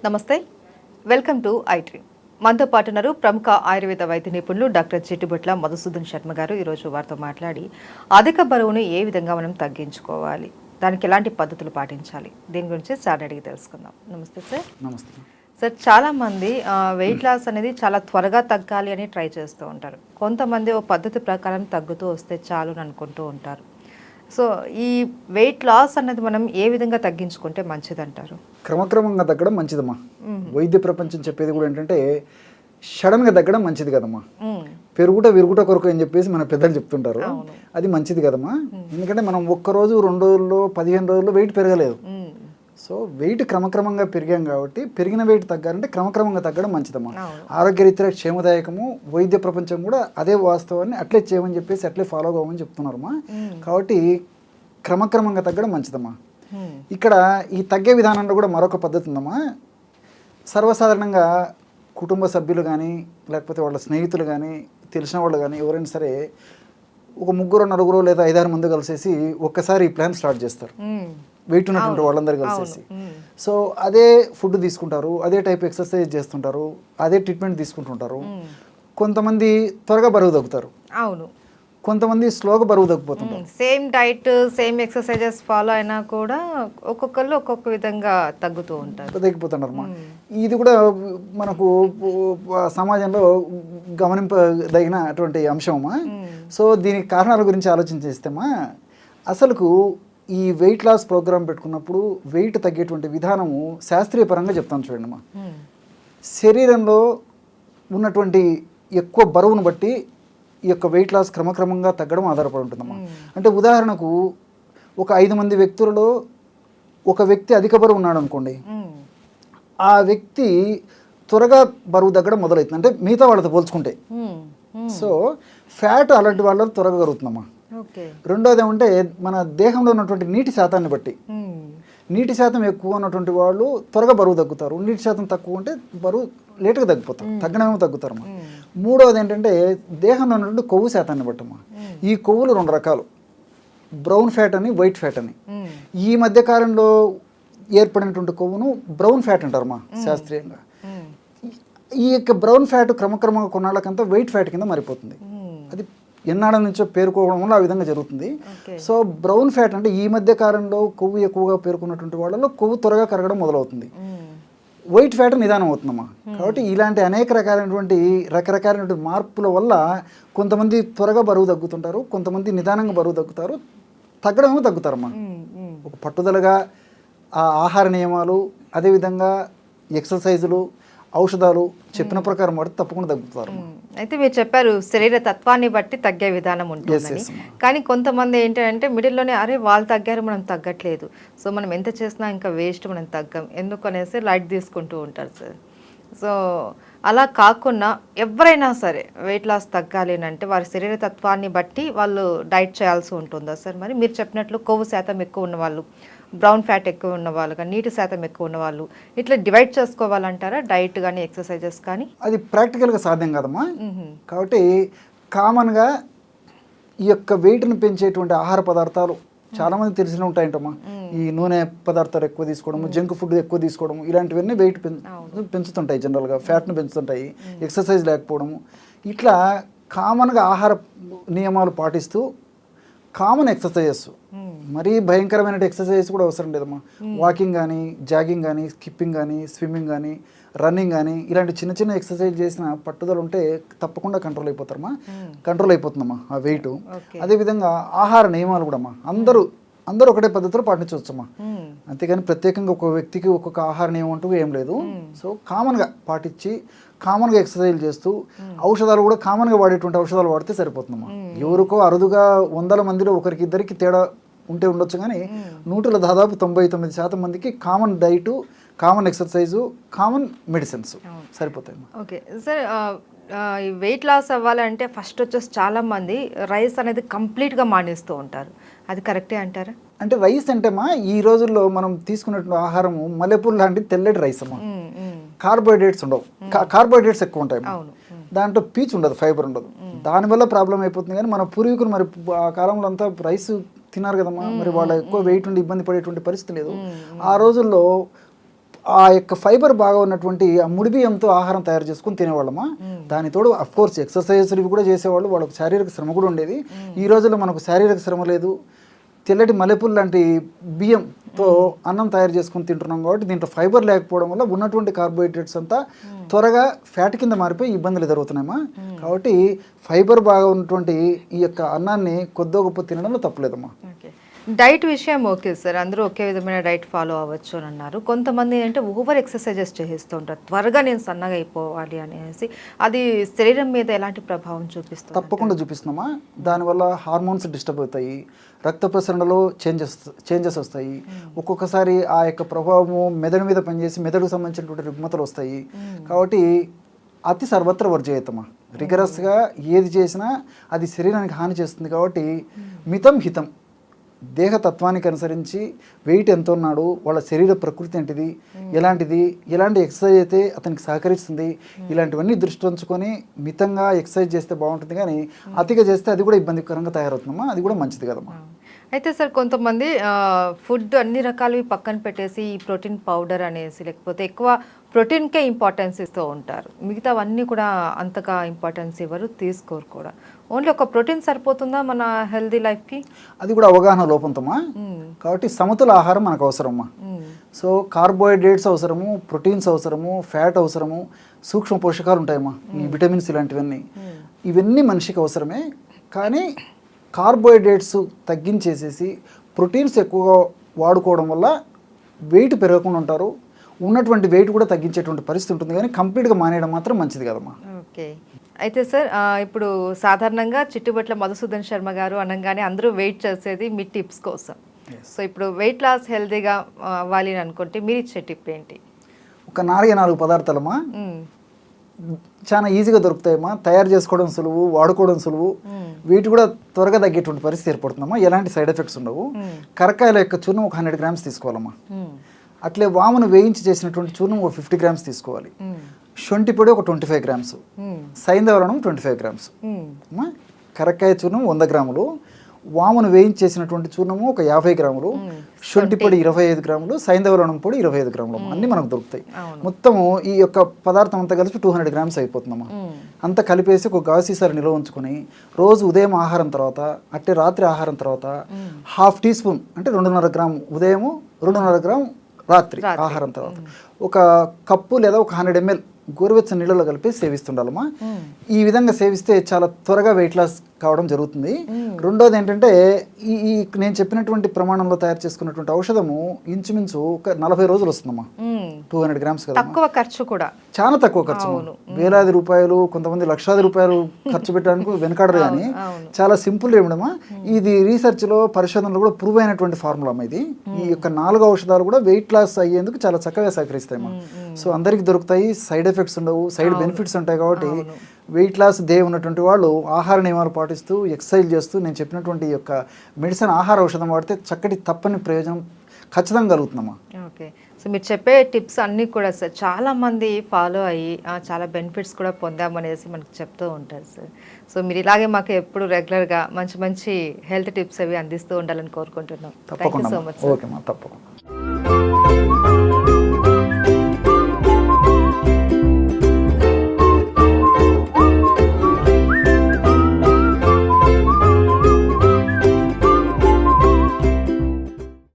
నమస్తే, welcome to I-dream. మనతో పాటు ఉన్నారు ప్రముఖ ఆయుర్వేద వైద్య నిపుణులు డాక్టర్ చిట్టిబొట్ల మధుసూదన్ శర్మ గారు. ఈరోజు వారితో మాట్లాడి అధిక బరువును ఏ విధంగా మనం తగ్గించుకోవాలి, దానికి ఎలాంటి పద్ధతులు పాటించాలి, దీని గురించి సార్ అడిగి తెలుసుకుందాం. నమస్తే సార్. నమస్తే సార్, చాలామంది వెయిట్ లాస్ అనేది చాలా త్వరగా తగ్గాలి అని ట్రై చేస్తూ ఉంటారు. కొంతమంది ఓ పద్ధతి ప్రకారం తగ్గుతూ వస్తే చాలు అని అనుకుంటూ ఉంటారు. సో ఈ వెయిట్ లాస్ అన్నది మనం ఏ విధంగా తగ్గించుకుంటే మంచిదంటారు? క్రమక్రమంగా తగ్గడం మంచిదమ్మా. వైద్య ప్రపంచం చెప్పేది కూడా ఏంటంటే సడన్గా తగ్గడం మంచిది కదమ్మా. పెరుగుట విరుగుట కొరకు అని చెప్పేసి మన పెద్దలు చెప్తుంటారు. అది మంచిది కదమ్మా. ఎందుకంటే మనం ఒక్కరోజు 2 రోజుల్లో 15 రోజుల్లో వెయిట్ పెరగలేదు. సో వెయిట్ క్రమక్రమంగా పెరిగాం కాబట్టి పెరిగిన వెయిట్ తగ్గాలంటే క్రమక్రమంగా తగ్గడం మంచిదమ్మా. ఆరోగ్యరీత్యా క్షేమదాయకము. వైద్య ప్రపంచం కూడా అదే వాస్తవాన్ని అట్లే చేయమని చెప్పేసి అట్లే ఫాలో అవ్వమని చెప్తున్నారమ్మా. కాబట్టి క్రమక్రమంగా తగ్గడం మంచిదమ్మా. ఇక్కడ ఈ తగ్గే విధానంలో కూడా మరొక పద్ధతి ఉందమ్మా. సర్వసాధారణంగా కుటుంబ సభ్యులు కానీ లేకపోతే వాళ్ళ స్నేహితులు కానీ తెలిసిన వాళ్ళు కానీ ఎవరైనా సరే ఒక 3, 4 లేదా 5, 6 మంది కలిసేసి ఒక్కసారి ఈ ప్లాన్ స్టార్ట్ చేస్తారు. వెయిట్ ఉన్నటువంటి వాళ్ళందరూ కలిసేసి. సో అదే ఫుడ్ తీసుకుంటారు, అదే టైప్ ఎక్సర్సైజ్ చేస్తుంటారు, అదే ట్రీట్మెంట్ తీసుకుంటుంటారు. కొంతమంది త్వరగా బరువు తగ్గుతారు, అవును. కొంతమంది స్లోగా బరువు తగ్గిపోతుంటారు. Same diet same exercises follow అయినా కూడా ఒక్కొక్కళ్ళు ఒక్కొక్క విధంగా తగ్గిపోతున్నారు. ఇది కూడా మనకు సమాజంలో గమనింపదగిన అటువంటి అంశమా. సో దీనికి కారణాల గురించి ఆలోచించేస్తేమా, అసలుకు ఈ వెయిట్ లాస్ ప్రోగ్రామ్ పెట్టుకున్నప్పుడు వెయిట్ తగ్గేటువంటి విధానము శాస్త్రీయ పరంగా చెప్తాను చూడండి. శరీరంలో ఉన్నటువంటి ఎక్కువ బరువును బట్టి ఈ యొక్క వెయిట్ లాస్ క్రమక్రమంగా తగ్గడం ఆధారపడి ఉంటుందమ్మా. అంటే ఉదాహరణకు ఒక 5 మంది వ్యక్తులలో ఒక వ్యక్తి అధిక బరువు ఉన్నాడు అనుకోండి, ఆ వ్యక్తి త్వరగా బరువు తగ్గడం మొదలవుతుంది, అంటే మిగతా వాళ్ళతో పోల్చుకుంటే. సో ఫ్యాట్ అలాంటి వాళ్ళలో త్వరగా కరుగుతుందమ్మా. రెండోది ఏమంటే మన దేహంలో ఉన్నటువంటి నీటి శాతాన్ని బట్టి, నీటి శాతం ఎక్కువ ఉన్నటువంటి వాళ్ళు త్వరగా బరువు తగ్గుతారు, నీటి శాతం తక్కువ ఉంటే బరువు లేటుగా తగ్గిపోతారు, తగ్గడమేమో తగ్గుతారమ్మా. మూడవది ఏంటంటే దేహంలో ఉన్నటువంటి కొవ్వు శాతాన్ని బట్టమ్మా. ఈ కొవ్వులు 2 రకాలు, బ్రౌన్ ఫ్యాట్ అని, వైట్ ఫ్యాట్ అని. ఈ మధ్య కాలంలో ఏర్పడినటువంటి కొవ్వును బ్రౌన్ ఫ్యాట్ అంటారమ్మా శాస్త్రీయంగా. ఈ యొక్క బ్రౌన్ ఫ్యాట్ క్రమక్రమంగా కొన్నాళ్ళకంతా వైట్ ఫ్యాట్ కింద మారిపోతుంది. అది ఎన్నాళ్ళ నుంచో పేరుకోవడం వల్ల ఆ విధంగా జరుగుతుంది. సో బ్రౌన్ ఫ్యాట్ అంటే ఈ మధ్య కాలంలో కొవ్వు ఎక్కువగా పేర్కొన్నటువంటి వాళ్ళలో కొవ్వు త్వరగా కరగడం మొదలవుతుంది. వైట్ ఫ్యాట్ నిదానం అవుతుందమ్మా. కాబట్టి ఇలాంటి అనేక రకరకాలైనటువంటి మార్పుల వల్ల కొంతమంది త్వరగా బరువు తగ్గుతుంటారు, కొంతమంది నిదానంగా బరువు తగ్గుతారు, తగ్గడమేమో తగ్గుతారమ్మా. ఒక పట్టుదలగా ఆ ఆహార నియమాలు, అదేవిధంగా ఎక్సర్సైజులు, ఔషధాలు చెప్పిన ప్రకారం వాడితే తప్పకుండా తగ్గుతారు. అయితే మీరు చెప్పారు శరీర తత్వాన్ని బట్టి తగ్గే విధానం ఉంటుందని. కానీ కొంతమంది ఏంటంటే మిడిల్లోనే అరే వాళ్ళు తగ్గారు మనం తగ్గట్లేదు, సో మనం ఎంత చేసినా ఇంకా వేస్ట్, మనం తగ్గం ఎందుకు అనేసి లైట్ తీసుకుంటూ ఉంటారు సార్. సో అలా కాకుండా ఎవరైనా సరే వెయిట్ లాస్ తగ్గాలి అంటే వారి శరీర తత్వాన్ని బట్టి వాళ్ళు డైట్ చేయాల్సి ఉంటుందా సార్? మరి మీరు చెప్పినట్లు కొవ్వు శాతం ఎక్కువ ఉన్నవాళ్ళు, బ్రౌన్ ఫ్యాట్ ఎక్కువ ఉన్న వాళ్ళు కానీ, నీటి శాతం ఎక్కువ ఉన్న వాళ్ళు, ఇట్లా డివైడ్ చేసుకోవాలంటారా డైట్ కానీ ఎక్సర్సైజెస్ కానీ? అది ప్రాక్టికల్గా సాధ్యం కాదమ్మా. కాబట్టి కామన్గా ఈ యొక్క వెయిట్ను పెంచేటువంటి ఆహార పదార్థాలు చాలామంది తెలిసిన ఉంటాయంటమ్మా. ఈ నూనె పదార్థాలు ఎక్కువ తీసుకోవడము, జంక్ ఫుడ్ ఎక్కువ తీసుకోవడము, ఇలాంటివన్నీ వెయిట్ పెంచుతుంటాయి, జనరల్గా ఫ్యాట్ను పెంచుతుంటాయి. ఎక్సర్సైజ్ లేకపోవడము, ఇట్లా కామన్గా ఆహార నియమాలు పాటిస్తూ కామన్ ఎక్సర్సైజెస్, మరీ భయంకరమైన ఎక్సర్సైజెస్ కూడా అవసరం లేదమ్మా. వాకింగ్ కానీ, జాగింగ్ కానీ, స్కిప్పింగ్ కానీ, స్విమ్మింగ్ కానీ, రన్నింగ్ కానీ, ఇలాంటి చిన్న చిన్న ఎక్సర్సైజ్ చేసిన పట్టుదల ఉంటే తప్పకుండా కంట్రోల్ అయిపోతుందమ్మా ఆ వెయిట్. అదేవిధంగా ఆహార నియమాలు కూడా అమ్మా అందరూ ఒకటే పద్ధతిలో పాటించవచ్చమ్మా. అంతేగాని ప్రత్యేకంగా ఒక వ్యక్తికి ఒక్కొక్క ఆహార నియమం అంటూ ఏం లేదు. సో కామన్గా పాటించి కామన్గా ఎక్సర్సైజ్ చేస్తూ ఔషధాలు కూడా కామన్గా వాడేటువంటి ఔషధాలు వాడితే సరిపోతుందమ్మా. ఎవరికో అరుదుగా 100 మందిలో ఒకరికిద్దరికి తేడా ఉంటే ఉండొచ్చు, కానీ 100లో దాదాపు 99% మందికి common diet, common exercise, common medicines సరిపోతాయి. ఓకే సార్, ఈ వెయిట్ లాస్ అవ్వాలంటే ఫస్ట్ వచ్చేసి చాలామంది రైస్ అనేది కంప్లీట్గా మానేస్తూ ఉంటారు, అది కరెక్టే అంటారా? అంటే రైస్ అంటేమా ఈ రోజుల్లో మనం తీసుకున్నటువంటి ఆహారము మల్లెపూలు లాంటి తెల్లటి రైస్ అమ్మా. కార్బోహైడ్రేట్స్ ఉండవు, కార్బోహైడ్రేట్స్ ఎక్కువ ఉంటాయి, దాంట్లో పీచు ఉండదు, ఫైబర్ ఉండదు. దానివల్ల ప్రాబ్లం అయిపోతుంది. కానీ మన పూర్వీకులు మరి ఆ కాలంలో అంతా రైస్ తిన్నారు కదమ్మా, మరి వాళ్ళ ఎక్కువ వెయిట్ ఉండి ఇబ్బంది పడేటువంటి పరిస్థితి లేదు. ఆ రోజుల్లో ఆ యొక్క ఫైబర్ బాగా ఉన్నటువంటి ఆ ముడి బియ్యంతో ఆహారం తయారు చేసుకుని తినేవాళ్ళమా. దాని తోడు అఫ్ కోర్స్ ఎక్సర్సైజ్ ఇవి కూడా చేసేవాళ్ళు, వాళ్ళకి శారీరక శ్రమ కూడా ఉండేది. ఈ రోజుల్లో మనకు శారీరక శ్రమ లేదు, తెల్లటి మల్లెపూలు లాంటి బియ్యంతో అన్నం తయారు చేసుకుని తింటున్నాం కాబట్టి దీంట్లో ఫైబర్ లేకపోవడం వల్ల ఉన్నటువంటి కార్బోహైడ్రేట్స్ అంతా త్వరగా ఫ్యాట్ కింద మారిపోయి ఇబ్బందులు ఎదురవుతున్నాయమ్మా. కాబట్టి ఫైబర్ బాగా ఉన్నటువంటి ఈ యొక్క అన్నాన్ని కొద్దో గొప్ప తినడంలో తప్పలేదమ్మా. డైట్ విషయం ఓకే సార్, అందరూ ఒకే విధమైన డైట్ ఫాలో అవ్వచ్చు అని అన్నారు. కొంతమంది అంటే ఓవర్ ఎక్సర్సైజెస్ చేస్తూ ఉంటారు, త్వరగా నేను సన్నగా అయిపోవాలి అనేసి. అది శరీరం మీద ఎలాంటి ప్రభావం చూపిస్తుంది? తప్పకుండా చూపిస్తున్నామా. దానివల్ల హార్మోన్స్ డిస్టర్బ్ అవుతాయి, రక్త ప్రసరణలో చేంజెస్ వస్తాయి. ఒక్కొక్కసారి ఆ యొక్క ప్రభావము మెదడు మీద పనిచేసి మెదడుకు సంబంధించినటువంటి రుగ్మతలు వస్తాయి. కాబట్టి అతి సర్వత్ర వర్జయతమా. రిగరస్గా ఏది చేసినా అది శరీరానికి హాని చేస్తుంది. కాబట్టి మితం హితం, దేహతత్వానికి అనుసరించి వెయిట్ ఎంత ఉన్నాడు, వాళ్ళ శరీర ప్రకృతి ఏంటిది, ఎలాంటి ఎక్సర్సైజ్ అయితే అతనికి సహకరిస్తుంది, ఇలాంటివన్నీ దృష్టి ఉంచుకొని మితంగా ఎక్సర్సైజ్ చేస్తే బాగుంటుంది. కానీ అతిగా చేస్తే అది కూడా ఇబ్బందికరంగా తయారవుతుందమ్మా, అది కూడా మంచిది కదమ్మా. అయితే సార్ కొంతమంది ఫుడ్ అన్ని రకాలవి పక్కన పెట్టేసి ఈ ప్రోటీన్ పౌడర్ అనేసి లేకపోతే ఎక్కువ ప్రోటీన్కే ఇంపార్టెన్స్ ఇస్తూ ఉంటారు, మిగతావన్నీ కూడా అంతగా ఇంపార్టెన్స్ ఇవ్వరు, తీసుకోరు కూడా. ఓన్లీ ఒక ప్రోటీన్ సరిపోతుందా మన హెల్దీ లైఫ్కి? అది కూడా అవగాహన లోపంతమా. కాబట్టి సమతుల ఆహారం మనకు అవసరమ్మా. సో కార్బోహైడ్రేట్స్ అవసరము, ప్రోటీన్స్ అవసరము, ఫ్యాట్ అవసరము, సూక్ష్మ పోషకాలు ఉంటాయమ్మా, ఈ విటమిన్స్ ఇవన్నీ మనిషికి అవసరమే. కానీ కార్బోహైడ్రేట్స్ తగ్గించేసేసి ప్రోటీన్స్ ఎక్కువగా వాడుకోవడం వల్ల వెయిట్ పెరగకుండా ఉంటారు, ఉన్నటువంటి వెయిట్ కూడా తగ్గించేటువంటి పరిస్థితి ఉంటుంది. కానీ కంప్లీట్గా మానేయడం మాత్రం మంచిది కదమ్మా. ఓకే. అయితే సార్ ఇప్పుడు సాధారణంగా చిట్టుబట్ల మధుసూదన్ శర్మ గారు అనగానే అందరూ వెయిట్ చేసేది మీ టిప్స్ కోసం. సో ఇప్పుడు వెయిట్ లాస్ హెల్తీగా అవ్వాలి అని అనుకుంటే మీరు ఇచ్చే టిప్ ఏంటి? ఒక 4 పదార్థాలమ్మా, చాలా ఈజీగా దొరుకుతాయమ్మా, తయారు చేసుకోవడం సులువు, వాడుకోవడం సులువు, వీటి కూడా త్వరగా తగ్గేటువంటి పరిస్థితి ఏర్పడుతుందమ్మా, ఎలాంటి సైడ్ ఎఫెక్ట్స్ ఉండవు. కరక్కాయల యొక్క చూర్ణం ఒక 100 గ్రామ్స్ తీసుకోవాలమ్మా. అట్లే వామును వేయించి చేసినటువంటి చూర్ణం ఒక 50 గ్రామ్స్ తీసుకోవాలి. శొంఠి పొడి ఒక 25 గ్రామ్స్, సైంధవరణం 25 గ్రామ్స్, కరక్కాయ చూర్ణం 100 గ్రాములు, వామును వేయించి చేసినటువంటి చూర్ణము ఒక 50 గ్రాములు, శొంఠి పొడి 25 గ్రాములు, సైంధవరణం పొడి 25 గ్రాములు, అన్నీ మనకు దొరుకుతాయి. మొత్తము ఈ యొక్క పదార్థం అంతా కలిపి 200 గ్రామ్స్ అయిపోతుందమ్మా. అంతా కలిపేసి ఒక గాజు సీసాలు నిల్వ ఉంచుకొని రోజు ఉదయం ఆహారం తర్వాత అట్టే రాత్రి ఆహారం తర్వాత 1/2 టీ స్పూన్ అంటే 2.5 గ్రాము ఉదయము, 2.5 గ్రాము రాత్రి ఆహారం తర్వాత ఒక కప్పు లేదా ఒక 100 ml గోరువెచ్చని నీళ్ళలో కలిపి సేవిస్తుండాలమ్మా. ఈ విధంగా సేవిస్తే చాలా త్వరగా వెయిట్ లాస్ కావడం జరుగుతుంది. రెండోది ఏంటంటే ఈ నేను చెప్పినటువంటి ప్రమాణంలో తయారు చేసుకున్నటువంటి ఔషధము ఇంచుమించు ఒక 40 రోజులు వస్తుందమ్మా. 200 గ్రామ్స్ కదా, తక్కువ ఖర్చు కూడా, చాలా తక్కువ ఖర్చు. వేలాది రూపాయలు, కొంతమంది లక్షలాది రూపాయలు ఖర్చు పెట్టడానికి వెనకాడరు. కానీ చాలా సింపుల్ ఏమిడమ్మా, ఇది రీసెర్చ్లో పరిశోధనలో కూడా ప్రూవ్ అయినటువంటి ఫార్ములా అమ్మా. ఇది ఈ యొక్క 4 ఔషధాలు కూడా వెయిట్ లాస్ అయ్యేందుకు చాలా చక్కగా సహకరిస్తాయమ్మా. సో అందరికి దొరుకుతాయి, సైడ్ ఎఫెక్ట్స్ ఉండవు, సైడ్ బెనిఫిట్స్ ఉంటాయి. కాబట్టి వెయిట్ లాస్ ఉన్నటువంటి వాళ్ళు ఆహార నియమాలు పాటిస్తూ ఎక్సర్సైజ్ చేస్తూ నేను చెప్పినటువంటి యొక్క మెడిసిన్ ఆహార ఔషధం వాడితే చక్కటి తప్పని ప్రయోజనం ఖచ్చితంగా కలుగుతుందమ్మా. ఓకే. సో మీరు చెప్పే టిప్స్ అన్నీ కూడా సార్ చాలామంది ఫాలో అయ్యి చాలా బెనిఫిట్స్ కూడా పొందామనేసి మనకు చెప్తూ ఉంటారు సార్. సో మీరు ఇలాగే మాకు ఎప్పుడు రెగ్యులర్గా మంచి మంచి హెల్త్ టిప్స్ అవి అందిస్తూ ఉండాలని కోరుకుంటున్నాం. Thank you so much. Okay, తప్పకుండా.